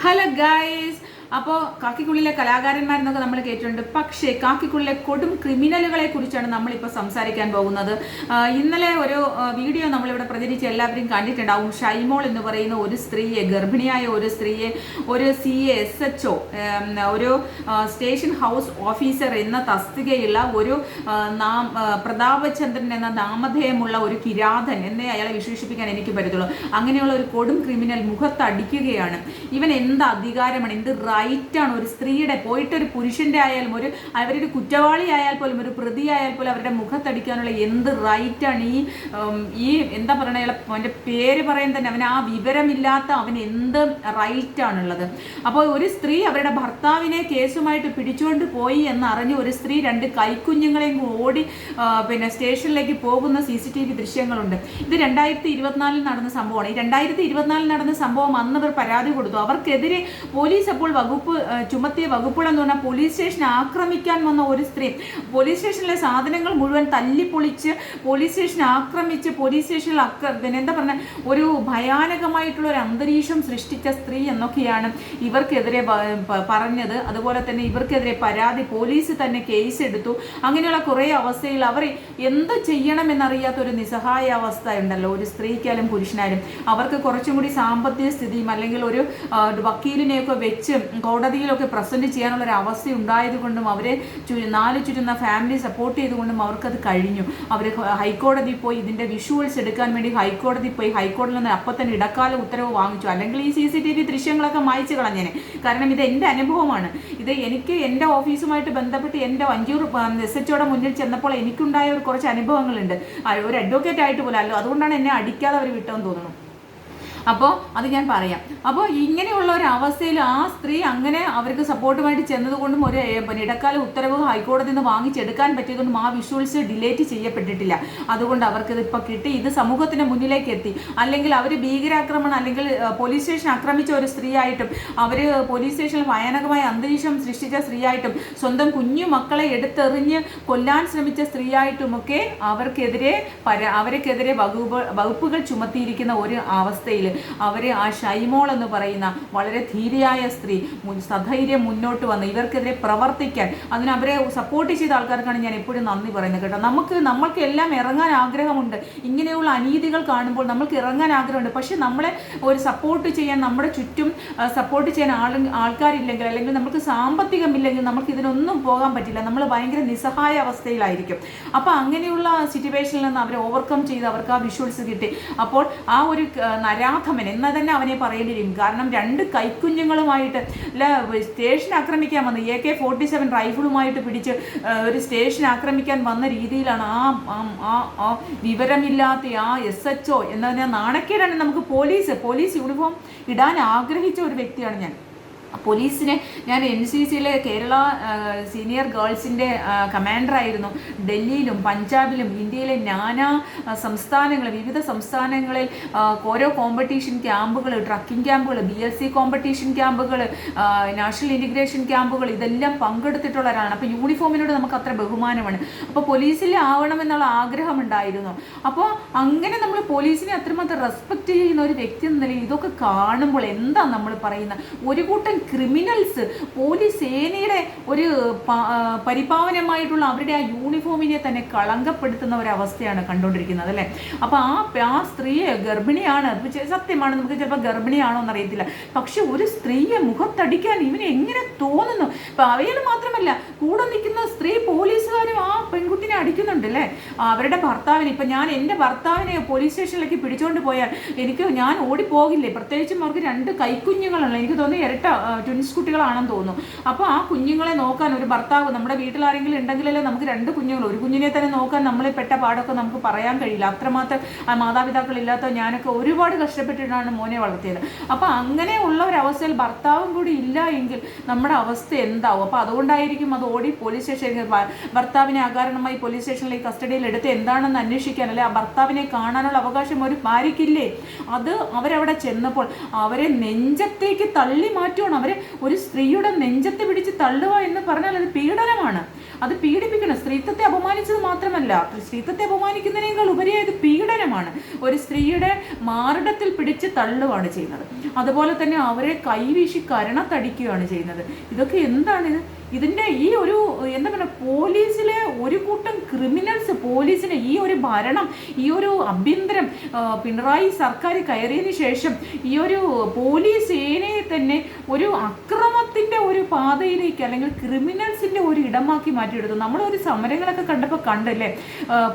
Hello guys. അപ്പോൾ കാക്കിക്കുള്ളിലെ കലാകാരന്മാരെന്നൊക്കെ നമ്മൾ കേട്ടിട്ടുണ്ട്. പക്ഷേ കാക്കിക്കുള്ളിലെ കൊടും ക്രിമിനലുകളെ കുറിച്ചാണ് നമ്മളിപ്പോൾ സംസാരിക്കാൻ പോകുന്നത്. ഇന്നലെ ഒരു വീഡിയോ നമ്മളിവിടെ പ്രചരിച്ച് എല്ലാവരും കണ്ടിട്ടുണ്ടാവും. ഷൈമോൾ എന്ന് പറയുന്ന ഒരു സ്ത്രീയെ, ഗർഭിണിയായ ഒരു സ്ത്രീയെ ഒരു SHO, ഒരു സ്റ്റേഷൻ ഹൗസ് ഓഫീസർ എന്ന തസ്തികയുള്ള ഒരു പ്രതാപചന്ദ്രൻ എന്ന നാമധേയമുള്ള ഒരു കിരാതൻ എന്നേ അയാളെ വിശേഷിപ്പിക്കാൻ എനിക്ക് പറ്റത്തുള്ളൂ. അങ്ങനെയുള്ള ഒരു കൊടും ക്രിമിനൽ മുഖത്തടിക്കുകയാണ്. ഇവൻ എന്ത് അധികാരമാണ്, എന്ത് റൈറ്റാണ് ഒരു സ്ത്രീയുടെ, പോയിട്ടൊരു പുരുഷന്റെ ആയാലും അവരൊരു കുറ്റവാളി ആയാൽ പോലും ഒരു പ്രതി ആയാൽ പോലും അവരുടെ മുഖത്തടിക്കാനുള്ള എന്ത് റൈറ്റാണ് ഈ എന്താ പറയണ, അവൻ്റെ പേര് പറയാൻ തന്നെ അവൻ ആ വിവരമില്ലാത്ത അവൻ എന്ത് റൈറ്റാണുള്ളത്. അപ്പോൾ ഒരു സ്ത്രീ അവരുടെ ഭർത്താവിനെ കേസുമായിട്ട് പിടിച്ചുകൊണ്ട് പോയി എന്നറിഞ്ഞ് ഒരു സ്ത്രീ 2 കൈക്കുഞ്ഞുങ്ങളെയും ഓടി സ്റ്റേഷനിലേക്ക് പോകുന്ന CCTV ദൃശ്യങ്ങളുണ്ട്. ഇത് 2024 നടന്ന സംഭവമാണ്. ഈ 2024 നടന്ന സംഭവം അന്ന് ഇവർ പരാതി കൊടുത്തു. അവർക്കെതിരെ പോലീസ് അപ്പോൾ ചുമത്തിയ വകുപ്പുകൾ എന്ന് പറഞ്ഞാൽ പോലീസ് സ്റ്റേഷൻ ആക്രമിക്കാൻ വന്ന ഒരു സ്ത്രീ, പോലീസ് സ്റ്റേഷനിലെ സാധനങ്ങൾ മുഴുവൻ തല്ലിപ്പൊളിച്ച് പോലീസ് സ്റ്റേഷൻ ആക്രമിച്ച് പോലീസ് സ്റ്റേഷനിൽ എന്താ പറഞ്ഞ ഒരു ഭയാനകമായിട്ടുള്ള ഒരു അന്തരീക്ഷം സൃഷ്ടിച്ച സ്ത്രീ എന്നൊക്കെയാണ് ഇവർക്കെതിരെ പറഞ്ഞത്. അതുപോലെ തന്നെ ഇവർക്കെതിരെ പരാതി, പോലീസ് തന്നെ കേസ് എടുത്തു. അങ്ങനെയുള്ള കുറേ അവസ്ഥയിൽ അവർ എന്ത് ചെയ്യണമെന്നറിയാത്ത ഒരു നിസ്സഹായ അവസ്ഥ ഉണ്ടല്ലോ, ഒരു സ്ത്രീക്കായാലും പുരുഷനായാലും. അവർക്ക് കുറച്ചും കൂടി സാമ്പത്തിക സ്ഥിതിയും അല്ലെങ്കിൽ ഒരു വക്കീലിനെയൊക്കെ വെച്ച് കോടതിയിലൊക്കെ പ്രസന്റ് ചെയ്യാനുള്ള ഒരു അവസ്ഥ ഉണ്ടായതുകൊണ്ടും അവരെ ചുറ്റുന്ന ഫാമിലി സപ്പോർട്ട് ചെയ്തുകൊണ്ടും അവർക്കത് കഴിഞ്ഞു. അവർ ഹൈക്കോടതിയിൽ പോയി ഇതിന്റെ വിഷ്വൽസ് എടുക്കാൻ വേണ്ടി ഹൈക്കോടതി പോയി ഹൈക്കോടതിയിൽ നിന്ന് അപ്പം തന്നെ ഇടക്കാല ഉത്തരവ് വാങ്ങിച്ചു. അല്ലെങ്കിൽ ഈ CCTV ദൃശ്യങ്ങളൊക്കെ മായ്ച്ചു കളഞ്ഞേനെ. കാരണം ഇത് എൻ്റെ അനുഭവമാണ്. ഇത് എനിക്ക് എൻ്റെ ഓഫീസുമായിട്ട് ബന്ധപ്പെട്ട് എൻ്റെ വഞ്ചൂർ SHOയുടെ മുന്നിൽ ചെന്നപ്പോൾ എനിക്കുണ്ടായ ഒരു കുറച്ച് അനുഭവങ്ങളുണ്ട്. ഒരു അഡ്വക്കേറ്റ് ആയിട്ട് പോലും അല്ലോ, അതുകൊണ്ടാണ് എന്നെ അടിക്കാതെ അവർ വിട്ടെന്ന് തോന്നുന്നു. അപ്പോൾ അത് ഞാൻ പറയാം. അപ്പോൾ ഇങ്ങനെയുള്ള ഒരു അവസ്ഥയിൽ ആ സ്ത്രീ അങ്ങനെ അവർക്ക് സപ്പോർട്ടുമായിട്ട് ചെന്നതുകൊണ്ടും ഒരു ഇടക്കാല ഉത്തരവ് ഹൈക്കോടതിയിൽ നിന്ന് വാങ്ങിച്ചെടുക്കാൻ പറ്റിയതുകൊണ്ടും ആ വിഷ്വൽസ് ഡിലേറ്റ് ചെയ്യപ്പെട്ടിട്ടില്ല. അതുകൊണ്ട് അവർക്കിത് ഇപ്പോൾ കിട്ടി. ഇത് സമൂഹത്തിന് മുന്നിലേക്ക് എത്തി. അല്ലെങ്കിൽ അവർ ഭീകരാക്രമണം അല്ലെങ്കിൽ പോലീസ് സ്റ്റേഷൻ ആക്രമിച്ച ഒരു സ്ത്രീയായിട്ടും അവർ പോലീസ് സ്റ്റേഷനിൽ ഭയാനകമായ അന്തരീക്ഷം സൃഷ്ടിച്ച സ്ത്രീയായിട്ടും സ്വന്തം കുഞ്ഞു മക്കളെ എടുത്തെറിഞ്ഞ് കൊല്ലാൻ ശ്രമിച്ച സ്ത്രീയായിട്ടുമൊക്കെ അവർക്കെതിരെ വകുപ്പുകൾ ചുമത്തിയിരിക്കുന്ന ഒരു അവസ്ഥയിൽ അവരെ ആ ഷൈമോൾ എന്ന് പറയുന്ന വളരെ ധീരയായ സ്ത്രീ സധൈര്യം മുന്നോട്ട് വന്ന് ഇവർക്കെതിരെ പ്രവർത്തിക്കാൻ അതിന് അവരെ സപ്പോർട്ട് ചെയ്ത ആൾക്കാർക്കാണ് ഞാൻ എപ്പോഴും നന്ദി പറയുന്നത് കേട്ടോ. നമ്മൾക്ക് എല്ലാം ഇറങ്ങാൻ ആഗ്രഹമുണ്ട്. ഇങ്ങനെയുള്ള അനീതികൾ കാണുമ്പോൾ നമ്മൾക്ക് ഇറങ്ങാൻ ആഗ്രഹമുണ്ട്. പക്ഷെ നമ്മളെ ഒരു സപ്പോർട്ട് ചെയ്യാൻ, നമ്മുടെ ചുറ്റും സപ്പോർട്ട് ചെയ്യാൻ ആൾക്കാരില്ലെങ്കിൽ അല്ലെങ്കിൽ നമുക്ക് സാമ്പത്തികമില്ലെങ്കിൽ നമുക്ക് ഇതിനൊന്നും പോകാൻ പറ്റില്ല. നമ്മൾ ഭയങ്കര നിസ്സഹായ അവസ്ഥയിലായിരിക്കും. അപ്പോൾ അങ്ങനെയുള്ള സിറ്റുവേഷനിൽ നിന്ന് അവരെ ഓവർകം ചെയ്ത് അവർക്ക് ആ വിഷ്വൽസ് കിട്ടി. അപ്പോൾ ആ ഒരു നരാധമൻ എന്ന് തന്നെ അവനെ പറയേണ്ടി വരും. കാരണം 2 കൈക്കുഞ്ഞുങ്ങളുമായിട്ട് സ്റ്റേഷൻ ആക്രമിക്കാൻ വന്ന് AK-47 റൈഫിളുമായിട്ട് പിടിച്ച് ഒരു സ്റ്റേഷൻ ആക്രമിക്കാൻ വന്ന രീതിയിലാണ് ആ വിവരമില്ലാത്ത ആ SHO എന്നതിനെ നാണക്കേടാണ്. നമുക്ക് പോലീസ് യൂണിഫോം ഇടാൻ ആഗ്രഹിച്ച ഒരു വ്യക്തിയാണ് ഞാൻ. പോലീസിനെ ഞാൻ NCCയിലെ കേരള സീനിയർ ഗേൾസിൻ്റെ കമാൻഡറായിരുന്നു. ഡൽഹിയിലും പഞ്ചാബിലും ഇന്ത്യയിലെ വിവിധ സംസ്ഥാനങ്ങളിൽ ഓരോ കോമ്പറ്റീഷൻ ക്യാമ്പുകൾ, ട്രക്കിംഗ് ക്യാമ്പുകൾ, BLC കോമ്പറ്റീഷൻ ക്യാമ്പുകൾ, നാഷണൽ ഇൻറ്റിഗ്രേഷൻ ക്യാമ്പുകൾ ഇതെല്ലാം പങ്കെടുത്തിട്ടുള്ള ഒരാളാണ്. അപ്പോൾ യൂണിഫോമിനോട് നമുക്ക് അത്ര ബഹുമാനമാണ്. അപ്പോൾ പോലീസിൽ ആവണമെന്നുള്ള ആഗ്രഹമുണ്ടായിരുന്നു. അപ്പോൾ അങ്ങനെ നമ്മൾ പോലീസിനെ അത്രമാത്രം റെസ്പെക്റ്റ് ചെയ്യുന്ന ഒരു വ്യക്തി എന്ന നിലയിൽ ഇതൊക്കെ കാണുമ്പോൾ എന്താ നമ്മൾ പറയുന്ന ഒരു കൂട്ടം ക്രിമിനൽസ് പോലീസ് സേനയുടെ ഒരു പരിപാവനമായിട്ടുള്ള അവരുടെ ആ യൂണിഫോമിനെ തന്നെ കളങ്കപ്പെടുത്തുന്ന ഒരവസ്ഥയാണ് കണ്ടുകൊണ്ടിരിക്കുന്നത് അല്ലേ. അപ്പോൾ ആ സ്ത്രീയെ ഗർഭിണിയാണ്, സത്യമാണ്, നമുക്ക് ചിലപ്പോൾ ഗർഭിണിയാണോ എന്നറിയത്തില്ല. പക്ഷെ ഒരു സ്ത്രീയെ മുഖത്തടിക്കാൻ ഇവന് എങ്ങനെ തോന്നുന്നു? ഇപ്പം അവയിൽ മാത്രമല്ല, കൂടെ നിൽക്കുന്ന സ്ത്രീ പോലീസുകാരും ആ പെൺകുട്ടിനെ അടിക്കുന്നുണ്ട് അല്ലേ. അവരുടെ ഭർത്താവിനെ, ഇപ്പം ഞാൻ എൻ്റെ ഭർത്താവിനെ പോലീസ് സ്റ്റേഷനിലേക്ക് പിടിച്ചുകൊണ്ട് പോയാൽ ഞാൻ ഓടിപ്പോകില്ലേ? പ്രത്യേകിച്ചും അവർക്ക് 2 കൈക്കുഞ്ഞുങ്ങളുണ്ട്. എനിക്ക് തോന്നുന്നു ട്വിൻസ് കുട്ടികളാണെന്ന് തോന്നുന്നു. അപ്പോൾ ആ കുഞ്ഞുങ്ങളെ നോക്കാൻ ഒരു ഭർത്താവ്, നമ്മുടെ വീട്ടിൽ ആരെങ്കിലും ഉണ്ടെങ്കിലല്ലേ നമുക്ക് 2 കുഞ്ഞുങ്ങൾ, ഒരു കുഞ്ഞിനെ തന്നെ നോക്കാൻ നമ്മളെ പെട്ട പാടൊക്കെ നമുക്ക് പറയാൻ കഴിയില്ല. അത്രമാത്രം മാതാപിതാക്കളില്ലാത്ത ഞാനൊക്കെ ഒരുപാട് കഷ്ടപ്പെട്ടിട്ടാണ് മോനെ വളർത്തിയത്. അപ്പോൾ അങ്ങനെയുള്ള ഒരവസ്ഥയിൽ ഭർത്താവും കൂടി ഇല്ല എങ്കിൽ നമ്മുടെ അവസ്ഥ എന്താവും? അപ്പോൾ അതുകൊണ്ടായിരിക്കും അത് ഓടി പോലീസ് സ്റ്റേഷനിൽ ഭർത്താവിനെ അകാരണമായി പോലീസ് സ്റ്റേഷനിലേക്ക് കസ്റ്റഡിയിൽ എടുത്ത് എന്താണെന്ന് അന്വേഷിക്കാൻ, അല്ലെ ആ ഭർത്താവിനെ കാണാനുള്ള അവകാശം ഒരു ഭാര്യയ്ക്കില്ലേ? അത് അവരവിടെ ചെന്നപ്പോൾ അവരെ നെഞ്ചത്തേക്ക് തള്ളി മാറ്റുവാണ്. അവർ ഒരു സ്ത്രീയുടെ നെഞ്ചത്ത് പിടിച്ച് തള്ളുക എന്ന് പറഞ്ഞാൽ അത് പീഡനമാണ്, അത് പീഡിപ്പിക്കണം. സ്ത്രീത്വത്തെ അപമാനിച്ചത് മാത്രമല്ല, സ്ത്രീത്വത്തെ അപമാനിക്കുന്നതിനേക്കാൾ ഉപരിയായത് പീഡനമാണ്. ഒരു സ്ത്രീയുടെ മാറിടത്തിൽ പിടിച്ച് തള്ളുകയാണ് ചെയ്യുന്നത്. അതുപോലെ തന്നെ അവരെ കൈവീശി കരണത്തടിക്കുകയാണ് ചെയ്യുന്നത്. ഇതൊക്കെ എന്താണിത്? ഇതിൻ്റെ ഈ ഒരു എന്താ പറയുക, പോലീസിലെ ഒരു കൂട്ടം ക്രിമിനൽസ്, പോലീസിനെ ഈ ഒരു ഭരണം, ഈ ഒരു ആഭ്യന്തരം പിണറായി സർക്കാർ കയറിയതിന് ശേഷം ഈ ഒരു പോലീസ് സേനയെ തന്നെ ഒരു അക്രമത്തിൻ്റെ ഒരു പാതയിലേക്ക് അല്ലെങ്കിൽ ക്രിമിനൽസിൻ്റെ ഒരു ഇടമാക്കി മാറ്റിയെടുത്തു. നമ്മളൊരു സമരങ്ങളൊക്കെ കണ്ടപ്പോൾ കണ്ടല്ലേ,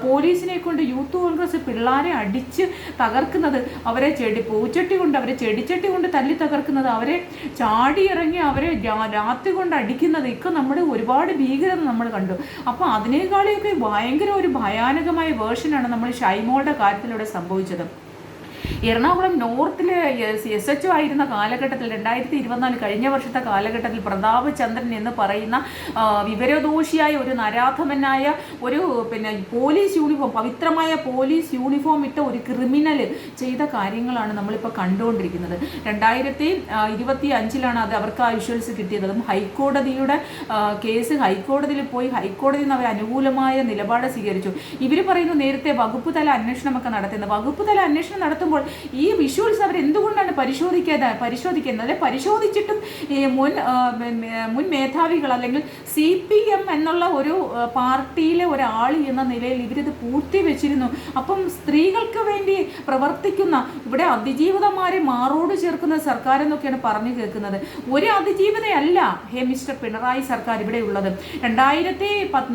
പോലീസിനെ കൊണ്ട് യൂത്ത് കോൺഗ്രസ് പിള്ളേരെ അടിച്ച് തകർക്കുന്നത്, അവരെ പൂച്ചട്ടി കൊണ്ട്, അവരെ ചെടിച്ചട്ടി കൊണ്ട് തല്ലി തകർക്കുന്നത്, അവരെ ചാടിയിറങ്ങി അവരെ രാത്രി കൊണ്ട് അടിക്കുന്നത്, ഒക്കെ നമ്മുടെ ഒരുപാട് ഭീകരത നമ്മൾ കണ്ടു. അപ്പോൾ അതിനേക്കാളൊക്കെ ഭയങ്കര ഒരു ഭയാനകമായ വേർഷനാണ് നമ്മൾ ഷൈമോളുടെ കാര്യത്തിലൂടെ സംഭവിച്ചത്. എറണാകുളം നോർത്തിലെ SHO ആയിരുന്ന കാലഘട്ടത്തിൽ 2024 കഴിഞ്ഞ വർഷത്തെ കാലഘട്ടത്തിൽ പ്രതാപ് ചന്ദ്രൻ എന്ന് പറയുന്ന വിവരദോഷിയായ ഒരു നരാധമനായ ഒരു പോലീസ് യൂണിഫോം, പവിത്രമായ പോലീസ് യൂണിഫോം ഇട്ട ഒരു ക്രിമിനൽ ചെയ്ത കാര്യങ്ങളാണ് നമ്മളിപ്പോൾ കണ്ടുകൊണ്ടിരിക്കുന്നത്. 2025 അത് അവർക്ക് ആ വിഷ്വൽസ് കിട്ടിയത്. അതും ഹൈക്കോടതിയുടെ കേസ് ഹൈക്കോടതിയിൽ പോയി ഹൈക്കോടതിയിൽ നിന്ന് അവർ അനുകൂലമായ നിലപാട് സ്വീകരിച്ചു. ഇവർ പറയുന്നു നേരത്തെ വകുപ്പ് തല അന്വേഷണമൊക്കെ നടത്തുന്നത്. വകുപ്പ് തല അന്വേഷണം നടത്തുമ്പോൾ ഈ വിഷ്വൽസ് അവർ എന്തുകൊണ്ടാണ് പരിശോധിക്കുന്നത്? പരിശോധിച്ചിട്ടും മുൻ മേധാവികൾ അല്ലെങ്കിൽ CPM എന്നുള്ള ഒരു പാർട്ടിയിലെ ഒരാൾ എന്ന നിലയിൽ ഇവരിത് പൂർത്തി വെച്ചിരുന്നു. അപ്പം സ്ത്രീകൾക്ക് വേണ്ടി പ്രവർത്തിക്കുന്ന, ഇവിടെ അതിജീവിതമാരെ മാറോട് ചേർക്കുന്ന സർക്കാർ എന്നൊക്കെയാണ് പറഞ്ഞു കേൾക്കുന്നത്. ഒരു അതിജീവിതയല്ല മിസ്റ്റർ പിണറായി സർക്കാർ ഇവിടെ ഉള്ളത്.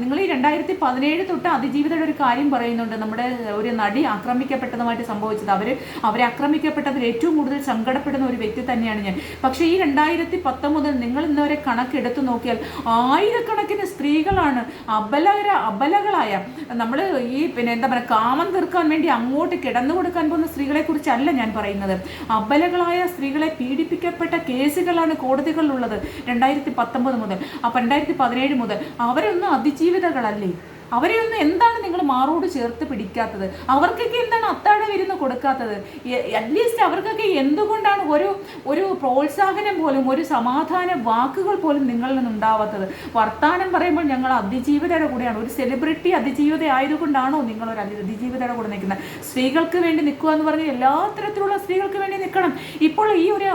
നിങ്ങൾ ഈ 2017 തൊട്ട് അതിജീവിതയുടെ ഒരു കാര്യം പറയുന്നുണ്ട്. നമ്മുടെ ഒരു നടി ആക്രമിക്കപ്പെട്ടതുമായിട്ട് സംഭവിച്ചത്. അവരെ ആക്രമിക്കപ്പെട്ടതിൽ ഏറ്റവും കൂടുതൽ സങ്കടപ്പെടുന്ന ഒരു വ്യക്തി തന്നെയാണ് ഞാൻ. പക്ഷേ ഈ 2019 നിങ്ങൾ ഇന്നുവരെ കണക്കെടുത്തു നോക്കിയാൽ ആയിരക്കണക്കിന് സ്ത്രീകളാണ് അബലകളായ, നമ്മൾ ഈ എന്താ പറയുക, കാമം തീർക്കാൻ വേണ്ടി അങ്ങോട്ട് കിടന്നു കൊടുക്കാൻ പോകുന്ന സ്ത്രീകളെ കുറിച്ചല്ല ഞാൻ പറയുന്നത്. അബലകളായ സ്ത്രീകളെ പീഡിപ്പിക്കപ്പെട്ട കേസുകളാണ് കോടതികളിലുള്ളത് 2019 മുതൽ. അപ്പം 2017 മുതൽ അവരൊന്നും അതിജീവിതകളല്ലേ? അവരെയൊന്നും എന്താണ് നിങ്ങൾ മാറോട് ചേർത്ത് പിടിക്കാത്തത്? അവർക്കൊക്കെ എന്താണ് അത്താഴ വിരുന്ന് കൊടുക്കാത്തത്? അറ്റ്ലീസ്റ്റ് അവർക്കൊക്കെ എന്തുകൊണ്ടാണ് ഒരു പ്രോത്സാഹനം പോലും, ഒരു സമാധാന വാക്കുകൾ പോലും നിങ്ങളിൽ നിന്നുണ്ടാവാത്തത്? വർത്താനം പറയുമ്പോൾ ഞങ്ങൾ അതിജീവിതയുടെ കൂടെയാണ്. ഒരു സെലിബ്രിറ്റി അതിജീവിത ആയതുകൊണ്ടാണോ നിങ്ങളൊരു അതിജീവിതയുടെ കൂടെ നിൽക്കുന്നത്? സ്ത്രീകൾക്ക് വേണ്ടി നിൽക്കുക എന്ന് പറഞ്ഞാൽ എല്ലാ തരത്തിലുള്ള സ്ത്രീകൾക്ക് വേണ്ടി നിൽക്കണം. ഇപ്പോൾ ഈ ഒരു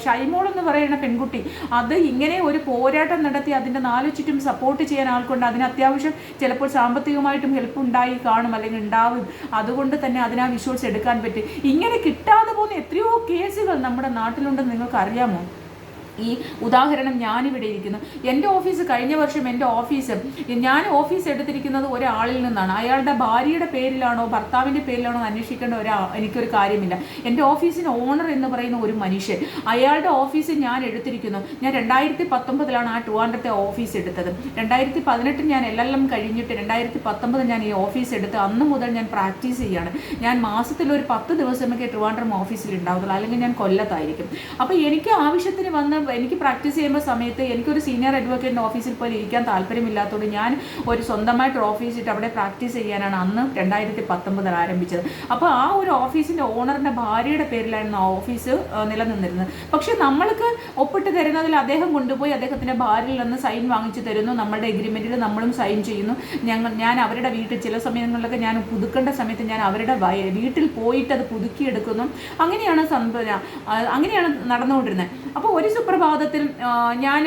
ഷൈമോൾ എന്ന് പറയുന്ന പെൺകുട്ടി അത് ഇങ്ങനെ ഒരു പോരാട്ടം നടത്തി അതിൻ്റെ 4 ചുറ്റും സപ്പോർട്ട് ചെയ്യാൻ ആൾക്കൊണ്ട്, അതിന് അത്യാവശ്യം ചിലപ്പോൾ സാമ്പത്തികമായിട്ടും ഹെൽപ്പ് ഉണ്ടായി കാണും അല്ലെങ്കിൽ ഉണ്ടാവും. അതുകൊണ്ട് തന്നെ അതിനാ വിഷ്വൽസ് എടുക്കാൻ പറ്റി. ഇങ്ങനെ കിട്ടാതെ പോകുന്ന എത്രയോ കേസുകൾ നമ്മുടെ നാട്ടിലുണ്ടെന്ന് നിങ്ങൾക്ക് അറിയാമോ? ഈ ഉദാഹരണം ഞാനിവിടെ ഇരിക്കുന്നു. എൻ്റെ ഓഫീസ് കഴിഞ്ഞ വർഷം ഞാൻ ഓഫീസ് എടുത്തിരിക്കുന്നത് ഒരാളിൽ നിന്നാണ്. അയാളുടെ ഭാര്യയുടെ പേരിലാണോ ഭർത്താവിൻ്റെ പേരിലാണോ അന്വേഷിക്കേണ്ട എനിക്കൊരു കാര്യമില്ല. എൻ്റെ ഓഫീസിന് ഓണർ എന്ന് പറയുന്ന ഒരു മനുഷ്യൻ, അയാളുടെ ഓഫീസ് ഞാൻ എടുത്തിരിക്കുന്നു. ഞാൻ 2019 ആ ട്രിവാൻഡ്രത്തെ ഓഫീസ് എടുത്തത്. 2018 ഞാൻ LLM കഴിഞ്ഞിട്ട് 2019 ഞാൻ ഈ ഓഫീസ് എടുത്ത് അന്ന് മുതൽ ഞാൻ പ്രാക്ടീസ് ചെയ്യാണ്. ഞാൻ മാസത്തിലൊരു 10 ദിവസമൊക്കെ ട്രിവാൻഡ്രം ഓഫീസിൽ ഉണ്ടാവുള്ളൂ, അല്ലെങ്കിൽ ഞാൻ കൊല്ലത്തായിരിക്കും. അപ്പോൾ എനിക്ക് ആവശ്യത്തിന് വന്ന് എനിക്ക് പ്രാക്ടീസ് ചെയ്യുമ്പോൾ സമയത്ത് എനിക്കൊരു സീനിയർ അഡ്വക്കേറ്റിൻ്റെ ഓഫീസിൽ പോയി ഇരിക്കാൻ താല്പര്യമില്ലാത്തതുകൊണ്ട് ഞാൻ ഒരു സ്വന്തമായിട്ട് ഓഫീസ് ഇട്ട് അവിടെ പ്രാക്ടീസ് ചെയ്യാനാണ് അന്ന് 2019 ആരംഭിച്ചത്. അപ്പോൾ ആ ഒരു ഓഫീസിൻ്റെ ഓണറിൻ്റെ ഭാര്യയുടെ പേരിലായിരുന്നു ആ ഓഫീസ് നിലനിന്നിരുന്നത്. പക്ഷേ നമ്മൾക്ക് ഒപ്പിട്ട് തരുന്നതിൽ അദ്ദേഹം കൊണ്ടുപോയി അദ്ദേഹത്തിൻ്റെ ഭാര്യയിൽ നിന്ന് സൈൻ വാങ്ങിച്ചു തരുന്നു. നമ്മുടെ എഗ്രിമെൻറ്റിൽ നമ്മളും സൈൻ ചെയ്യുന്നു. ഞാൻ അവരുടെ വീട്ടിൽ ചില സമയങ്ങളിലൊക്കെ ഞാൻ പുതുക്കേണ്ട സമയത്ത് ഞാൻ അവരുടെ വീട്ടിൽ പോയിട്ട് അത് പുതുക്കിയെടുക്കുന്നു. അങ്ങനെയാണ് നടന്നുകൊണ്ടിരുന്നത്. അപ്പോൾ ഒരു സുപ്രഭാതത്തിൽ ഞാൻ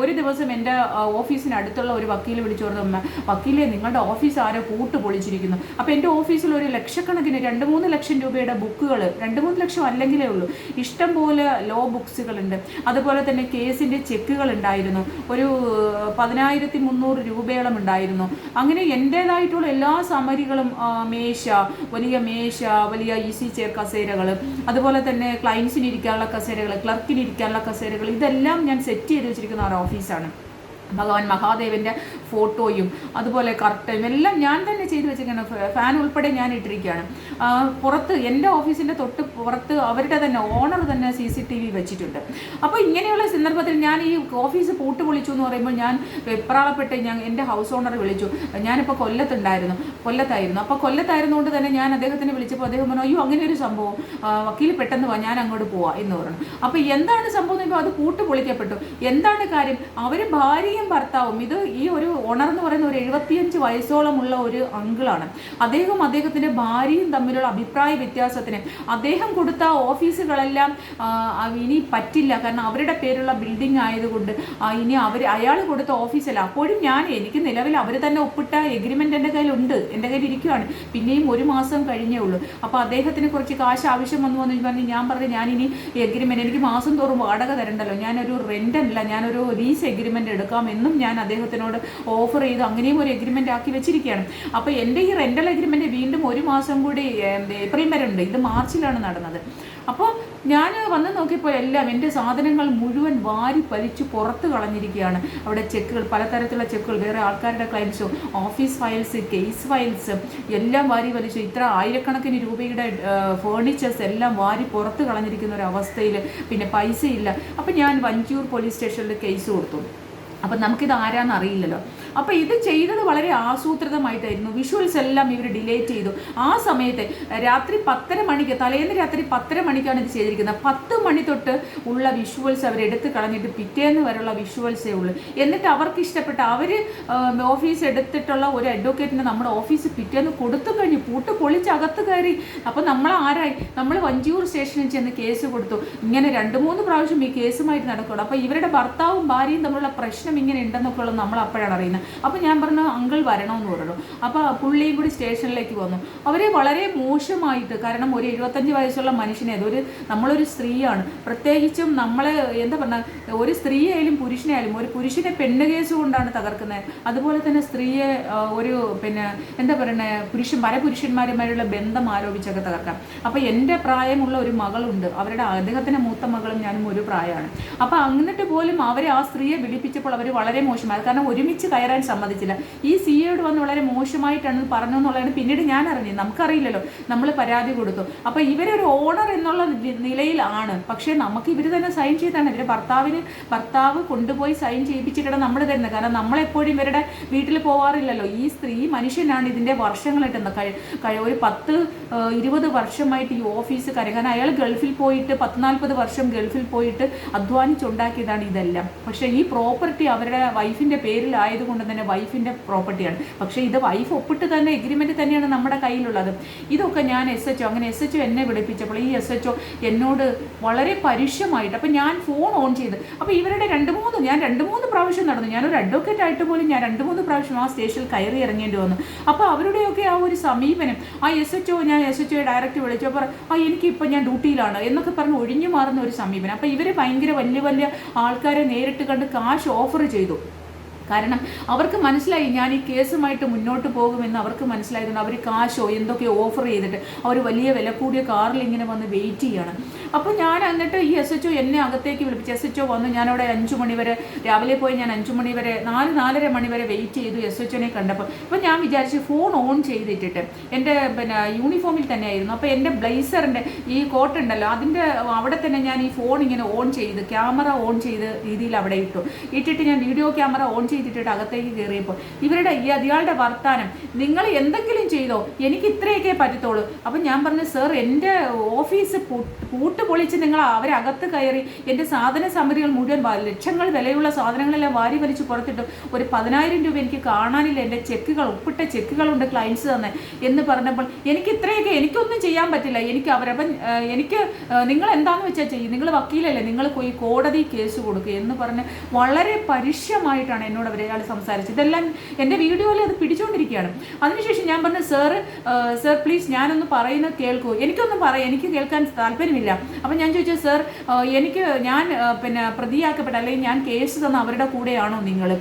ഒരു ദിവസം എൻ്റെ ഓഫീസിനടുത്തുള്ള ഒരു വക്കീൽ വിളിച്ചു പറഞ്ഞു, വക്കീലെ നിങ്ങളുടെ ഓഫീസ് ആരോ പൂട്ട് പൊളിച്ചിരിക്കുന്നു. അപ്പോൾ എൻ്റെ ഓഫീസിൽ ഒരു ലക്ഷക്കണക്കിന് 2-3 ലക്ഷം രൂപയുടെ ബുക്കുകൾ, 2-3 ലക്ഷം അല്ലെങ്കിലേ ഉള്ളൂ, ഇഷ്ടം പോലെ ലോ ബുക്സുകളുണ്ട്. അതുപോലെ തന്നെ കേസിൻ്റെ ചെക്കുകൾ ഉണ്ടായിരുന്നു, ഒരു 10,300 രൂപയോളം ഉണ്ടായിരുന്നു. അങ്ങനെ എൻ്റേതായിട്ടുള്ള എല്ലാ സമരികളും, വലിയ ഈസി ചെയർ കസേരകൾ, അതുപോലെ തന്നെ ക്ലയൻസിന് ഇരിക്കാനുള്ള കസേരകൾ, ക്ലർക്കിന് ഇരിക്കാനുള്ള കസേരകൾ, ഇതെല്ലാം ഞാൻ സെറ്റ് ചെയ്ത് വെച്ചിരിക്കുന്ന ഒരു ഓഫീസാണ്. ഭഗവാൻ മഹാദേവൻ്റെ ഫോട്ടോയും അതുപോലെ കർട്ടനും എല്ലാം ഞാൻ തന്നെ ചെയ്തു വെച്ചിരിക്കുകയാണ്. ഫാൻ ഉൾപ്പെടെ ഞാൻ ഇട്ടിരിക്കുകയാണ്. പുറത്ത് എൻ്റെ ഓഫീസിൻ്റെ തൊട്ട് പുറത്ത് അവരുടെ തന്നെ ഓണർ തന്നെ CCTV വെച്ചിട്ടുണ്ട്. അപ്പോൾ ഇങ്ങനെയുള്ള സന്ദർഭത്തിൽ ഞാൻ ഈ ഓഫീസ് പൂട്ട് പൊളിച്ചു എന്ന് പറയുമ്പോൾ ഞാൻ വെപ്രാളപ്പെട്ട് എൻ്റെ ഹൗസ് ഓണറെ വിളിച്ചു. ഞാനിപ്പോൾ കൊല്ലത്തായിരുന്നു. അപ്പോൾ കൊല്ലത്തായിരുന്നുകൊണ്ട് തന്നെ ഞാൻ അദ്ദേഹത്തിനെ വിളിച്ചപ്പോൾ അദ്ദേഹം പറഞ്ഞു, അയ്യോ അങ്ങനെ ഒരു സംഭവം, വക്കീൽ പെട്ടെന്ന് വാ, ഞാൻ അങ്ങോട്ട് പോവാം എന്ന് പറഞ്ഞു. അപ്പോൾ എന്താണ് സംഭവം എന്ന് പറയുമ്പോൾ അത് പൂട്ട് പൊളിക്കപ്പെട്ടു. എന്താണ് കാര്യം? അവർ ഭാര്യയും ഭർത്താവും, ഇത് ഈ ഒരു ഓണർ എന്ന് പറയുന്ന ഒരു 75 വയസ്സോളമുള്ള ഒരു അങ്കിളാണ്. അദ്ദേഹത്തിൻ്റെ ഭാര്യയും തമ്മിലുള്ള അഭിപ്രായ വ്യത്യാസത്തിന് അദ്ദേഹം കൊടുത്ത ഓഫീസുകളെല്ലാം ഇനി പറ്റില്ല, കാരണം അവരുടെ പേരുള്ള ബിൽഡിംഗ് ആയതുകൊണ്ട് ഇനി അയാൾ കൊടുത്ത ഓഫീസല്ല. അപ്പോഴും എനിക്ക് നിലവിൽ അവർ തന്നെ ഒപ്പിട്ട എഗ്രിമെൻ്റ് എൻ്റെ കയ്യിലിരിക്കുകയാണ്. പിന്നെയും 1 മാസം കഴിഞ്ഞേ ഉള്ളൂ. അപ്പോൾ അദ്ദേഹത്തിന് കുറച്ച് കാശ് ആവശ്യം വന്നു പറഞ്ഞ് ഞാൻ പറഞ്ഞു, ഞാനിനി എഗ്രിമെൻറ്റ്, എനിക്ക് മാസം തോറും വാടക തരണ്ടല്ലോ, ഞാനൊരു റെൻ്റല്ല, ഞാനൊരു ലീസ് എഗ്രിമെൻ്റ് എടുക്കാം എന്നും ഞാൻ അദ്ദേഹത്തിനോട് ഓഫർ ചെയ്തു. അങ്ങനെയും ഒരു എഗ്രിമെൻ്റ് ആക്കി വെച്ചിരിക്കുകയാണ്. അപ്പോൾ എൻ്റെ ഈ റെൻ്റൽ എഗ്രിമെൻ്റ് വീണ്ടും 1 മാസം കൂടി ഏപ്രിൽ വരെ ഉണ്ട്. ഇത് മാർച്ചിലാണ് നടന്നത്. അപ്പോൾ ഞാൻ വന്ന് നോക്കിയപ്പോൾ എല്ലാം എൻ്റെ സാധനങ്ങൾ മുഴുവൻ വാരി വലിച്ചു പുറത്ത് കളഞ്ഞിരിക്കുകയാണ്. അവിടെ ചെക്കുകൾ, പലതരത്തിലുള്ള ചെക്കുകൾ, വേറെ ആൾക്കാരുടെ ക്ലൈംസോ, ഓഫീസ് ഫയൽസ്, കേസ് ഫയൽസ് എല്ലാം വാരി വലിച്ചു. ഇത്ര ആയിരക്കണക്കിന് രൂപയുടെ ഫേർണിച്ചേഴ്സ് എല്ലാം വാരി പുറത്ത് കളഞ്ഞിരിക്കുന്ന ഒരു അവസ്ഥയിൽ പിന്നെ പൈസയില്ല. അപ്പം ഞാൻ വഞ്ചിയൂർ പോലീസ് സ്റ്റേഷനിൽ കേസ് കൊടുത്തു. അപ്പം നമുക്കിത് ആരാന്ന് അറിയില്ലല്ലോ. അപ്പോൾ ഇത് ചെയ്തത് വളരെ ആസൂത്രിതമായിട്ടായിരുന്നു. വിഷ്വൽസ് എല്ലാം ഇവർ ഡിലേറ്റ് ചെയ്തു. ആ സമയത്ത് രാത്രി 10:30 മണിക്ക്, തലേന്ന് രാത്രി 10:30 മണിക്കാണ് ഇത് ചെയ്തിരിക്കുന്നത്. 10 മണി തൊട്ട് ഉള്ള വിഷ്വൽസ് അവരെടുത്ത് കളഞ്ഞിട്ട് പിറ്റേന്ന് വരെയുള്ള വിഷ്വൽസേ ഉള്ളൂ. എന്നിട്ട് അവർക്ക് ഇഷ്ടപ്പെട്ട ഓഫീസ് എടുത്തിട്ടുള്ള ഒരു അഡ്വക്കേറ്റിന് നമ്മുടെ ഓഫീസ് പിറ്റേന്ന് കൊടുത്തു കഴിഞ്ഞു, പൂട്ട് പൊളിച്ച് അകത്ത് കയറി. അപ്പോൾ നമ്മൾ വഞ്ചിയൂർ സ്റ്റേഷനിൽ ചെന്ന് കേസ് കൊടുത്തു. ഇങ്ങനെ 2-3 പ്രാവശ്യം ഈ കേസുമായിട്ട് നടക്കുകയാണ്. അപ്പോൾ ഇവരുടെ ഭർത്താവും ഭാര്യയും തമ്മിലുള്ള പ്രശ്നം ഇങ്ങനെ ഉണ്ടെന്നൊക്കെ ഉള്ളത് നമ്മൾ അപ്പോഴാണ് അറിയുന്നത്. അപ്പോൾ ഞാൻ പറഞ്ഞു, അങ്കിൾ വരണമെന്ന് പറഞ്ഞു. അപ്പോൾ പുള്ളിയും കൂടി സ്റ്റേഷനിലേക്ക് വന്നു. അവർ വളരെ മോശമായിട്ട്, കാരണം ഒരു 75 വയസ്സുള്ള മനുഷ്യനെ, നമ്മളൊരു സ്ത്രീയാണ്, പ്രത്യേകിച്ചും നമ്മളെ എന്താ പറഞ്ഞാൽ, ഒരു സ്ത്രീയായാലും പുരുഷനായാലും, ഒരു പുരുഷനെ പെണ്ണ് കേസ് കൊണ്ടാണ് തകർക്കുന്നത്, അതുപോലെ തന്നെ സ്ത്രീയെ ഒരു എന്താ പറയുന്നത് പരപുരുഷന്മാരുമായുള്ള ബന്ധം ആരോപിച്ചൊക്കെ തകർക്കാം. അപ്പോൾ എൻ്റെ പ്രായമുള്ള ഒരു മകളുണ്ട്, അദ്ദേഹത്തിൻ്റെ മൂത്ത മകളും ഞാനും ഒരു പ്രായമാണ്. അപ്പോൾ എന്നിട്ട് പോലും അവരെ ആ സ്ത്രീയെ വിളിപ്പിച്ചപ്പോൾ അവർ വളരെ മോശമായി, കാരണം ഒരുമിച്ച് കയറാൻ സമ്മതിച്ചില്ല. ഈ സിയോട് വന്ന് വളരെ മോശമായിട്ടാണ് പറഞ്ഞു എന്നുള്ളതാണ് പിന്നീട് ഞാൻ അറിഞ്ഞത്. നമുക്കറിയില്ലല്ലോ, നമ്മൾ പരാതി കൊടുത്തു. അപ്പോൾ ഇവരൊരു ഓണർ എന്നുള്ള നിലയിലാണ്, പക്ഷേ നമുക്ക് ഇവർ തന്നെ സൈൻ ചെയ്താണ്. ഇവരെ ഭർത്താവ് കൊണ്ടുപോയി സൈൻ ചെയ്യിപ്പിച്ചിട്ടാണ് നമ്മൾ തരുന്നത്. കാരണം നമ്മളെപ്പോഴും ഇവരുടെ വീട്ടിൽ പോവാറില്ലല്ലോ. ഈ സ്ത്രീ മനുഷ്യനാണ് ഇതിൻ്റെ വർഷങ്ങളായിട്ട് ഒരു 10-20 വർഷമായിട്ട് ഈ ഓഫീസ് കാരണം അയാൾ ഗൾഫിൽ പോയിട്ട് 40 വർഷം ഗൾഫിൽ പോയിട്ട് അധ്വാനിച്ചുണ്ടാക്കിയതാണ് ഇതെല്ലാം. പക്ഷേ ഈ പ്രോപ്പർട്ടി അവരുടെ വൈഫിൻ്റെ പേരിലായതുകൊണ്ട് തന്നെ വൈഫിൻ്റെ പ്രോപ്പർട്ടിയാണ്. പക്ഷേ ഇത് വൈഫ് ഒപ്പിട്ട് തന്നെ എഗ്രിമെൻറ്റ് തന്നെയാണ് നമ്മുടെ കയ്യിലുള്ളത്. ഇതൊക്കെ ഞാൻ SHO എന്നെ വിളിപ്പിച്ചപ്പോൾ ഈ SHO എന്നോട് വളരെ പരുഷമായിട്ട്, അപ്പം ഞാൻ ഫോൺ ഓൺ ചെയ്ത്, അപ്പോൾ ഇവരുടെ 2-3 പ്രാവശ്യം നടന്നു. ഞാനൊരു അഡ്വക്കേറ്റ് ആയിട്ട് പോലും ഞാൻ 2-3 പ്രാവശ്യം ആ സ്റ്റേഷനിൽ കയറി ഇറങ്ങേണ്ടി വന്നു. അപ്പോൾ അവരുടെയൊക്കെ ആ ഒരു സമീപനം, ഞാൻ SHO ഡയറക്റ്റ് വിളിച്ചപ്പോൾ എനിക്കിപ്പോൾ ഞാൻ ഡ്യൂട്ടിയിലാണ് എന്നൊക്കെ പറഞ്ഞ് ഒഴിഞ്ഞു മാറുന്ന ഒരു സമീപനം. അപ്പോൾ ഇവർ ഭയങ്കര വലിയ ആൾക്കാരെ നേരിട്ട് കണ്ട് കാശ് ഓഫർ ചെയ്തു. കാരണം അവർക്ക് മനസ്സിലായി ഞാൻ ഈ കേസുമായിട്ട് മുന്നോട്ട് പോകുമെന്ന് അവർക്ക് മനസ്സിലായതുകൊണ്ട് അവർ കാശോ എന്തൊക്കെയോ ഓഫർ ചെയ്തിട്ട് അവർ വലിയ വില കൂടിയ കാറിൽ ഇങ്ങനെ വന്ന് വെയിറ്റ് ചെയ്യാണ്. അപ്പോൾ ഞാൻ എന്നിട്ട് ഈ SHO എന്നെ അകത്തേക്ക് വിളിപ്പിച്ച് SHO വന്നു. ഞാനവിടെ 5 മണി വരെ രാവിലെ പോയി, ഞാൻ 5 മണി വരെ 4-4:30 മണി വരെ വെയിറ്റ് ചെയ്തു SHOനെ കണ്ടപ്പോൾ. അപ്പോൾ ഞാൻ വിചാരിച്ചു ഫോൺ ഓൺ ചെയ്തിട്ടിട്ട് എൻ്റെ യൂണിഫോമിൽ തന്നെയായിരുന്നു. അപ്പോൾ എൻ്റെ ബ്ലേസറിൻ്റെ ഈ കോട്ട് ഉണ്ടല്ലോ, അതിൻ്റെ അവിടെ തന്നെ ഞാൻ ഈ ഫോൺ ഇങ്ങനെ ഓൺ ചെയ്ത് ക്യാമറ ഓൺ ചെയ്ത് രീതിയിൽ അവിടെ ഇട്ടിട്ട് ഞാൻ വീഡിയോ ക്യാമറ ഓൺ ചെയ്തിട്ടിട്ട് അകത്തേക്ക് കയറിയപ്പോൾ ഇയാളുടെ വർത്താനം, നിങ്ങൾ എന്തെങ്കിലും ചെയ്തോ, എനിക്ക് ഇത്രയൊക്കെ പറ്റത്തുള്ളൂ. അപ്പം ഞാൻ പറഞ്ഞു, സർ എൻ്റെ ഓഫീസ് പൂട്ട് പൊളിച്ച് നിങ്ങൾ അവരകത്ത് കയറി എൻ്റെ സാധന സാമഗ്രികൾ മുഴുവൻ ലക്ഷങ്ങൾ വിലയുള്ള സാധനങ്ങളെല്ലാം വാരി വലിച്ച് പുറത്തിട്ടു. ഒരു 10,000 രൂപ എനിക്ക് കാണാനില്ല, എൻ്റെ ഒപ്പിട്ട ചെക്കുകളുണ്ട് ക്ലയൻസ് തന്നെ എന്ന് പറഞ്ഞപ്പോൾ എനിക്കൊന്നും ചെയ്യാൻ പറ്റില്ല. എനിക്ക് നിങ്ങൾ എന്താണെന്ന് വെച്ചാൽ ചെയ്യും, നിങ്ങൾ വക്കീലല്ലേ, നിങ്ങൾ പോയി കോടതി കേസ് കൊടുക്കുക എന്ന് പറഞ്ഞ് വളരെ പരുഷമായിട്ടാണ് എന്നോട് അവരയാൾ സംസാരിച്ചത്. ഇതെല്ലാം എൻ്റെ വീഡിയോയിൽ അത് പിടിച്ചുകൊണ്ടിരിക്കുകയാണ്. അതിനുശേഷം ഞാൻ പറഞ്ഞു, സർ പ്ലീസ് ഞാനൊന്ന് പറയുന്നത് കേൾക്കൂ. എനിക്ക് കേൾക്കാൻ താല്പര്യമില്ല. അപ്പം ഞാൻ ചോദിച്ചു, സർ ഞാൻ പിന്നെ പ്രതിയാക്കപ്പെട്ട അല്ലെങ്കിൽ ഞാൻ കേസ് തന്ന അവരുടെ കൂടെയാണോ നിങ്ങൾ?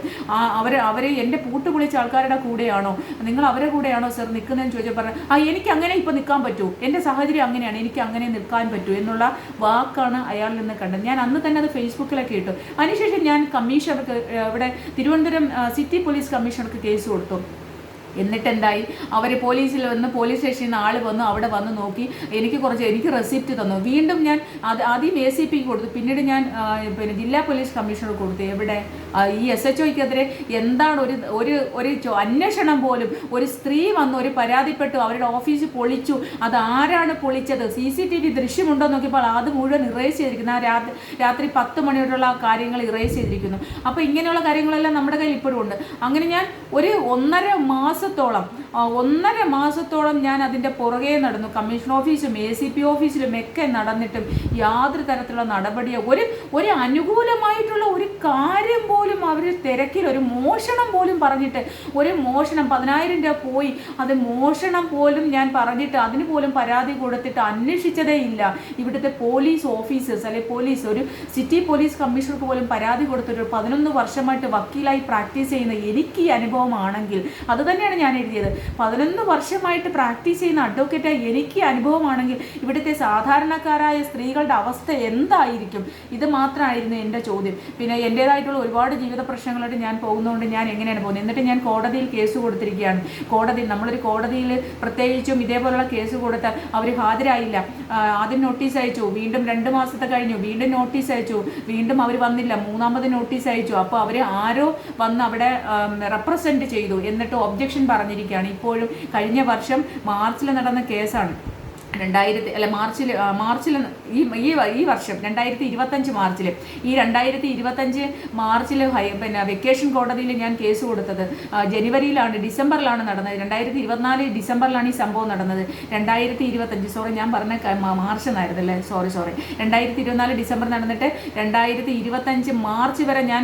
അവർ എൻ്റെ പൂട്ട് പൊളിച്ച ആൾക്കാരുടെ കൂടെയാണോ? നിങ്ങൾ അവരുടെ കൂടെയാണോ സർ നിൽക്കുന്നതെന്ന് ചോദിച്ചാൽ പറഞ്ഞു, എനിക്ക് അങ്ങനെ ഇപ്പോൾ നിൽക്കാൻ പറ്റൂ, എൻ്റെ സാഹചര്യം അങ്ങനെയാണ്, എനിക്ക് അങ്ങനെ നിൽക്കാൻ പറ്റൂ എന്നുള്ള വാക്കാണ് അയാളിൽ നിന്ന് കണ്ടത്. ഞാൻ അന്ന് തന്നെ അത് ഫേസ്ബുക്കിലൊക്കെ ഇട്ടു. അതിനുശേഷം ഞാൻ കമ്മീഷണർക്ക്, ഇവിടെ തിരുവനന്തപുരം സിറ്റി പോലീസ് കമ്മീഷണർക്ക് കേസ് കൊടുത്തു. എന്നിട്ട് എന്തായി, അവർ പോലീസിൽ വന്ന് പോലീസ് സ്റ്റേഷനിൽ നിന്ന് ആൾ വന്നു, അവിടെ വന്ന് നോക്കി, എനിക്ക് റെസിപ്റ്റ് തന്നു. വീണ്ടും ഞാൻ ആദ്യം ACP കൊടുത്തു, പിന്നീട് ഞാൻ പിന്നെ ജില്ലാ പോലീസ് കമ്മീഷണർക്ക് കൊടുത്തു. എവിടെ ഈ SHOയ്ക്കെതിരെ എന്താണ് ഒരു അന്വേഷണം പോലും? ഒരു സ്ത്രീ വന്നു ഒരു പരാതിപ്പെട്ടു, അവരുടെ ഓഫീസ് പൊളിച്ചു, അത് ആരാണ് പൊളിച്ചത്, CCTV ദൃശ്യമുണ്ടോ നോക്കിയപ്പോൾ അത് മുഴുവൻ ഇറേസ് ചെയ്തിരിക്കുന്നു. ആ രാത്രി 10 മണിയോടുള്ള കാര്യങ്ങൾ ഇറേസ് ചെയ്തിരിക്കുന്നു. അപ്പോൾ ഇങ്ങനെയുള്ള കാര്യങ്ങളെല്ലാം നമ്മുടെ കയ്യിൽ ഇപ്പോഴും ഉണ്ട്. അങ്ങനെ ഞാൻ ഒരു 1.5 മാസത്തോളം ഞാൻ അതിൻ്റെ പുറകെ നടന്നു. കമ്മീഷൻ ഓഫീസും ACP ഓഫീസിലും ഒക്കെ നടന്നിട്ടും യാതൊരു തരത്തിലുള്ള നടപടിയോ ഒരു അനുകൂലമായിട്ടുള്ള ഒരു കാര്യം പോലും അവർ തിരക്കിൽ, ഒരു മോഷണം പോലും പറഞ്ഞിട്ട്, ഒരു മോഷണം 10,000 രൂപ പോയി, അത് മോഷണം പോലും ഞാൻ പറഞ്ഞിട്ട് അതിന് പോലും പരാതി കൊടുത്തിട്ട് അന്വേഷിച്ചതേ ഇല്ല. ഇവിടുത്തെ പോലീസ് ഓഫീസേഴ്സ് അല്ലെങ്കിൽ പോലീസ്, ഒരു സിറ്റി പോലീസ് കമ്മീഷണർക്ക് പോലും പരാതി കൊടുത്തിട്ട് 11 വർഷമായിട്ട് വക്കീലായി പ്രാക്ടീസ് ചെയ്യുന്ന എനിക്ക് ഈ അനുഭവമാണെങ്കിൽ, അത് തന്നെയാണ് ഞാൻ എഴുതിയത്, 11 വർഷമായിട്ട് പ്രാക്ടീസ് ചെയ്യുന്ന അഡ്വക്കേറ്റായി എനിക്ക് അനുഭവമാണെങ്കിൽ ഇവിടുത്തെ സാധാരണക്കാരായ സ്ത്രീകളുടെ അവസ്ഥ എന്തായിരിക്കും? ഇത് മാത്രമായിരുന്നു എൻ്റെ ചോദ്യം. പിന്നെ എൻ്റേതായിട്ടുള്ള ഒരുപാട് ജീവിത പ്രശ്നങ്ങളായിട്ട് ഞാൻ പോകുന്നതുകൊണ്ട് ഞാൻ എങ്ങനെയാണ് പോകുന്നത്. എന്നിട്ട് ഞാൻ കോടതിയിൽ കേസ് കൊടുത്തിരിക്കുകയാണ്. നമ്മളൊരു കോടതിയിൽ പ്രത്യേകിച്ചും ഇതേപോലുള്ള കേസ് കൊടുത്താൽ അവർ ഹാജരായില്ല, ആദ്യം നോട്ടീസ് അയച്ചു, വീണ്ടും 2 മാസത്തെ കഴിഞ്ഞു, വീണ്ടും നോട്ടീസ് അയച്ചു, വീണ്ടും അവർ വന്നില്ല, 3ാമത് നോട്ടീസ് അയച്ചു. അപ്പോൾ അവർ ആരോ വന്ന് അവിടെ റെപ്രസെൻറ്റ് ചെയ്തു, എന്നിട്ട് ഒബ്ജക്ഷൻ പറഞ്ഞിരിക്കുകയാണ്. ഇപ്പോഴും കഴിഞ്ഞ വർഷം മാർച്ചിൽ നടന്ന കേസാണ്. മാർച്ചിൽ ഈ വർഷം 2025 മാർച്ചിൽ, ഈ 2025 മാർച്ചിൽ പിന്നെ വെക്കേഷൻ കോടതിയിൽ ഞാൻ കേസ് കൊടുത്തത് ഡിസംബറിലാണ് നടന്നത്. 2024 ഡിസംബറിലാണ് ഈ സംഭവം നടന്നത്. 2025 സോറി ഞാൻ പറഞ്ഞ മാർച്ച് എന്നായിരുന്നല്ലേ, സോറി 2024 ഡിസംബർ നടന്നിട്ട് 2025 മാർച്ച് വരെ ഞാൻ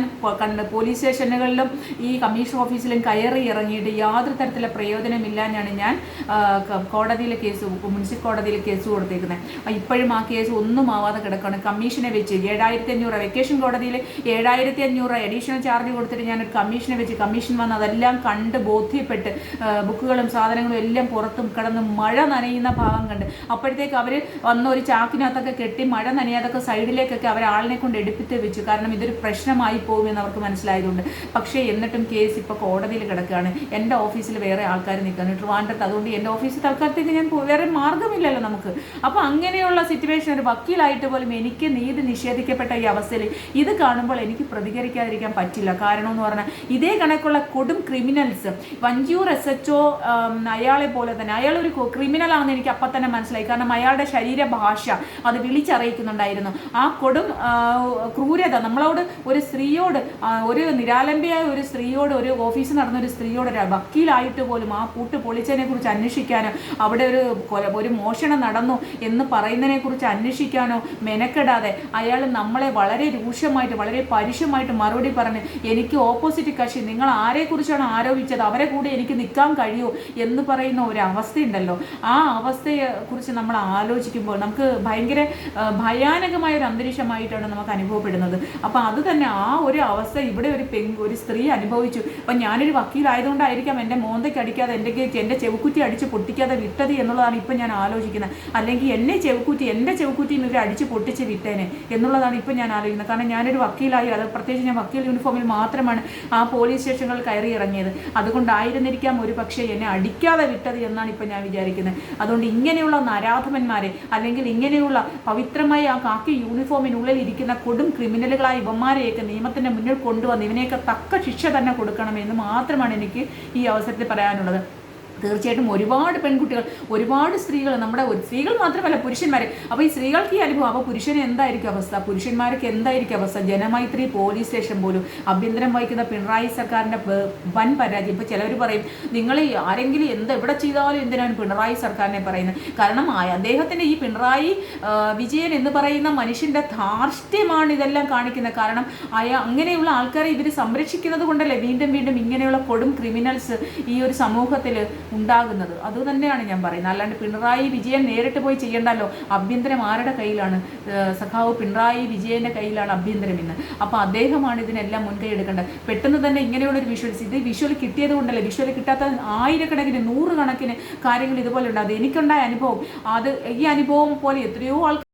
പോലീസ് സ്റ്റേഷനുകളിലും ഈ കമ്മീഷൻ ഓഫീസിലും കയറി ഇറങ്ങിയിട്ട് യാതൊരു തരത്തിലുള്ള പ്രയോജനമില്ലാഞ്ഞാണ് ഞാൻ കോടതിയിലെ കേസ്, മുനിസിപ്പൽ കോടതിയിൽ കേസ് കൊടുത്തേക്കുന്നത്. ഇപ്പോഴും ആ കേസ് ഒന്നും ആവാതെ കിടക്കുകയാണ്. കമ്മീഷനെ വെച്ച് 7,500 വെക്കേഷൻ കോടതിയിൽ 7,500 അഡീഷണൽ ചാർജ് കൊടുത്തിട്ട് ഞാനൊരു കമ്മീഷനെ വെച്ച്, കമ്മീഷൻ വന്ന് അതെല്ലാം കണ്ട് ബോധ്യപ്പെട്ട് ബുക്കുകളും സാധനങ്ങളും എല്ലാം പുറത്തും കിടന്ന് മഴ നനയുന്ന ഭാഗം കണ്ട്, അപ്പോഴത്തേക്ക് അവർ വന്ന ഒരു ചാക്കിനകത്തൊക്കെ കെട്ടി മഴ നനയാതൊക്കെ സൈഡിലേക്കൊക്കെ അവർ ആളിനെ കൊണ്ട് എടുപ്പിച്ച് വെച്ചു. കാരണം ഇതൊരു പ്രശ്നമായി പോകുമെന്ന് അവർക്ക് മനസ്സിലായതുകൊണ്ട്. പക്ഷേ എന്നിട്ടും കേസ് ഇപ്പോൾ കോടതിയിൽ കിടക്കുകയാണ്. എൻ്റെ ഓഫീസിൽ വേറെ ആൾക്കാർ നിൽക്കുകയാണ് ട്രിവാൻഡ്രത്ത്. അതുകൊണ്ട് എൻ്റെ ഓഫീസിൽ തൽക്കാലത്തേക്ക് ഞാൻ വേറെ മാർഗ്ഗമില്ലല്ലോ നമുക്ക്. അപ്പോൾ അങ്ങനെയുള്ള സിറ്റുവേഷൻ, ഒരു വക്കീലായിട്ട് പോലും എനിക്ക് നീതി നിഷേധിക്കപ്പെട്ട ഈ അവസ്ഥയിൽ ഇത് കാണുമ്പോൾ എനിക്ക് പ്രതികരിക്കാതിരിക്കാൻ പറ്റില്ല. കാരണം എന്ന് പറഞ്ഞാൽ ഇതേ കണക്കുള്ള കൊടും ക്രിമിനൽസ്, വഞ്ചിയൂർ SHO അയാളെ പോലെ തന്നെ, അയാളൊരു ക്രിമിനലാണെന്ന് എനിക്ക് അപ്പം തന്നെ മനസ്സിലായി. കാരണം അയാളുടെ ശരീരഭാഷ അത് വിളിച്ചറിയിക്കുന്നുണ്ടായിരുന്നു. ആ കൊടും ക്രൂരത നമ്മളോട്, ഒരു സ്ത്രീയോട്, ഒരു നിരാലംബയായ ഒരു സ്ത്രീയോട്, ഒരു ഓഫീസിൽ നടന്ന ഒരു സ്ത്രീയോട്, ഒരു വക്കീലായിട്ട് പോലും ആ പൂട്ട് പൊളിച്ചതിനെ കുറിച്ച് അന്വേഷിക്കാനോ, അവിടെ ഒരു മോഷണം നടന്നു എന്ന് പറയുന്നതിനെ കുറിച്ച് അന്വേഷിക്കാനോ മെനക്കെടാതെ അയാൾ നമ്മളെ വളരെ രൂക്ഷമായിട്ട്, വളരെ പരുഷമായിട്ട് മറുപടി പറഞ്ഞ്, എനിക്ക് ഓപ്പോസിറ്റ് കക്ഷി, നിങ്ങൾ ആരെക്കുറിച്ചാണ് ആരോപിച്ചത്, അവരെ കൂടെ എനിക്ക് നിൽക്കാൻ കഴിയൂ എന്ന് പറയുന്ന ഒരു അവസ്ഥയുണ്ടല്ലോ. ആ അവസ്ഥയെ കുറിച്ച് നമ്മൾ ആലോചിക്കുമ്പോൾ നമുക്ക് ഭയങ്കര ഭയാനകമായ ഒരു അന്തരീക്ഷമായിട്ടാണ് നമുക്ക് അനുഭവപ്പെടുന്നത്. അപ്പം അത് തന്നെ ആ ഒരു അവസ്ഥ ഇവിടെ ഒരു സ്ത്രീ അനുഭവിച്ചു. അപ്പം ഞാനൊരു വക്കീലായതുകൊണ്ടായിരിക്കാം എൻ്റെ മോന്തയ്ക്ക് അടിക്കാതെ, എൻ്റെ ചെവുക്കുറ്റി അടിച്ച് പൊട്ടിക്കാതെ വിട്ടത് എന്നുള്ളതാണ് ഇപ്പം ഞാൻ ആലോചിക്കുന്നത്. അല്ലെങ്കിൽ എൻ്റെ ചെവുക്കുറ്റിയും ഇവർ അടിച്ച് പൊട്ടിച്ച് വിട്ടേനെ എന്നുള്ളതാണ് ഇപ്പം ഞാൻ ആലോചിക്കുന്നത്. കാരണം ഞാനൊരു വക്കീലായി, അത് പ്രത്യേകിച്ച് ഞാൻ വക്കീൽ യൂണിഫോമിൽ മാത്രമാണ് ആ പോലീസ് സ്റ്റേഷനുകളിൽ കയറി ഇറങ്ങിയത്. അതുകൊണ്ടായിരുന്നിരിക്കാം ഒരു പക്ഷേ എന്നെ അടിക്കാതെ വിട്ടത് എന്നാണ് ഇപ്പം ഞാൻ വിചാരിക്കുന്നത്. അതുകൊണ്ട് ഇങ്ങനെയുള്ള നരാധമന്മാരെ, അല്ലെങ്കിൽ ഇങ്ങനെയുള്ള പവിത്രമായ ആ കാക്കി യൂണിഫോമിനുള്ളിൽ ഇരിക്കുന്ന കൊടും ക്രിമിനലുകളായ ഇവന്മാരെയൊക്കെ നിയമത്തിൻ്റെ മുന്നിൽ കൊണ്ടുവന്ന് ഇവനെയൊക്കെ തക്ക ശിക്ഷ തന്നെ കൊടുക്കണമെന്ന് മാത്രമാണ് എനിക്ക് ഈ അവസരത്തിൽ പറയാനുള്ളത്. തീർച്ചയായിട്ടും ഒരുപാട് പെൺകുട്ടികൾ, ഒരുപാട് സ്ത്രീകൾ, നമ്മുടെ സ്ത്രീകൾ മാത്രമല്ല പുരുഷന്മാർ. അപ്പോൾ ഈ സ്ത്രീകൾക്ക് ഈ അനുഭവം, അപ്പോൾ പുരുഷന് എന്തായിരിക്കും അവസ്ഥ, പുരുഷന്മാർക്ക് എന്തായിരിക്കും അവസ്ഥ? ജനമൈത്രി പോലീസ് സ്റ്റേഷൻ പോലും ആഭ്യന്തരം വഹിക്കുന്ന പിണറായി സർക്കാരിൻ്റെ വൻ പരാജയം. ഇപ്പോൾ ചിലർ പറയും, നിങ്ങൾ ആരെങ്കിലും എവിടെ ചെയ്താലും എന്തിനാണ് പിണറായി സർക്കാരിനെ പറയുന്നത്? കാരണം അദ്ദേഹത്തിൻ്റെ ഈ പിണറായി വിജയൻ എന്ന് പറയുന്ന മനുഷ്യൻ്റെ ധാർഷ്ട്യമാണ് ഇതെല്ലാം കാണിക്കുന്നത്. കാരണം അങ്ങനെയുള്ള ആൾക്കാരെ ഇവർ സംരക്ഷിക്കുന്നത് കൊണ്ടല്ലേ വീണ്ടും വീണ്ടും ഇങ്ങനെയുള്ള കൊടും ക്രിമിനൽസ് ഈ ഒരു സമൂഹത്തിൽ ഉണ്ടാകുന്നത്. അത് തന്നെയാണ് ഞാൻ പറയുന്നത്. അല്ലാണ്ട് പിണറായി വിജയൻ നേരിട്ട് പോയി ചെയ്യണ്ടല്ലോ. ആഭ്യന്തരം ആരുടെ കയ്യിലാണ്? സഖാവ് പിണറായി വിജയന്റെ കയ്യിലാണ് ആഭ്യന്തരം ഇന്ന്. അപ്പോൾ അദ്ദേഹമാണ് ഇതിനെല്ലാം മുൻകൈ എടുക്കേണ്ടത്. പെട്ടെന്ന് തന്നെ ഇങ്ങനെയുള്ളൊരു വിഷ്വൽസ്, ഇത് വിഷ്വൽ കിട്ടിയത് കൊണ്ടല്ലേ, വിഷ്വൽ കിട്ടാത്ത ആയിരക്കണക്കിന് 100 കണക്കിന് കാര്യങ്ങൾ ഇതുപോലെ ഉണ്ട്. അത് എനിക്കുണ്ടായ അനുഭവം, അത് ഈ അനുഭവം പോലെ എത്രയോ ആൾക്കാർ